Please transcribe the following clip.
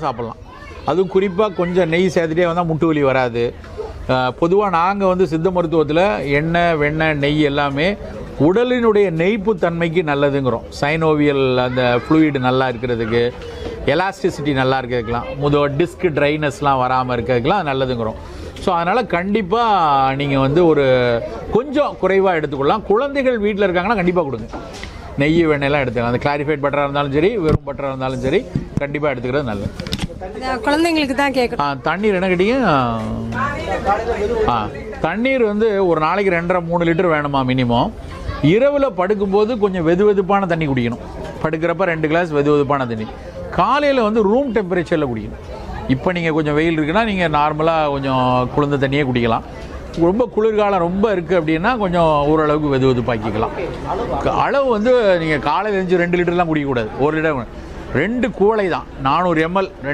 சாப்பிட்லாம். அதுவும் குறிப்பாக கொஞ்சம் நெய் சேர்த்துட்டே வந்தால் முட்டு வலி வராது. பொதுவாக நாங்கள் வந்து சித்த மருத்துவத்தில் எண்ணெய் வெண்ணெய் நெய் எல்லாமே உடலினுடைய நெய்ப்பு தன்மைக்கு நல்லதுங்கிறோம். சைனோவியல் அந்த ஃப்ளூயிடு நல்லா இருக்கிறதுக்கு, எலாஸ்டிசிட்டி நல்லா இருக்கிறதுக்கெலாம், டிஸ்க் ட்ரைனஸ்லாம் வராமல் இருக்கிறதுக்கெலாம் நல்லதுங்கிறோம். ஸோ அதனால் கண்டிப்பாக நீங்கள் வந்து ஒரு கொஞ்சம் குறைவாக எடுத்துக்கொள்ளலாம். குழந்தைகள் வீட்டில் இருக்காங்கன்னா கண்டிப்பாக கொடுங்க. நெய் வெண்ணெய்லாம் எடுத்துக்கலாம். அந்த கிளாரிஃபைட் பட்டராக இருந்தாலும் சரி, வெறும் பட்டராக இருந்தாலும் சரி, கண்டிப்பாக எடுத்துக்கிறது நல்லது. குழந்தைங்களுக்கு தான் கேட்கணும். தண்ணீர் என்ன கேட்டீங்க? தண்ணீர் வந்து ஒரு நாளைக்கு 2.5-3 லிட்டர் வேணுமா மினிமம். இரவில் படுக்கும்போது கொஞ்சம் வெது வெதுப்பான தண்ணி குடிக்கணும். படுக்கிறப்ப 2 கிளாஸ் வெது வெதுப்பான தண்ணி. காலையில் வந்து ரூம் டெம்பரேச்சரில் குடிக்கணும். இப்போ நீங்கள் கொஞ்சம் வெயில் இருக்குன்னா நீங்கள் நார்மலாக கொஞ்சம் குளிர்ந்த தண்ணியே குடிக்கலாம். ரொம்ப குளிர்காலம் ரொம்ப இருக்குது அப்படின்னா கொஞ்சம் ஓரளவுக்கு வெது வெதுப்பாக்கிக்கலாம். அளவு வந்து நீங்கள் காலையில் எழுந்து 2 லிட்டர்லாம் குடிக்கக்கூடாது. 1 லிட்டர் 2 குவளை தான் 400 ml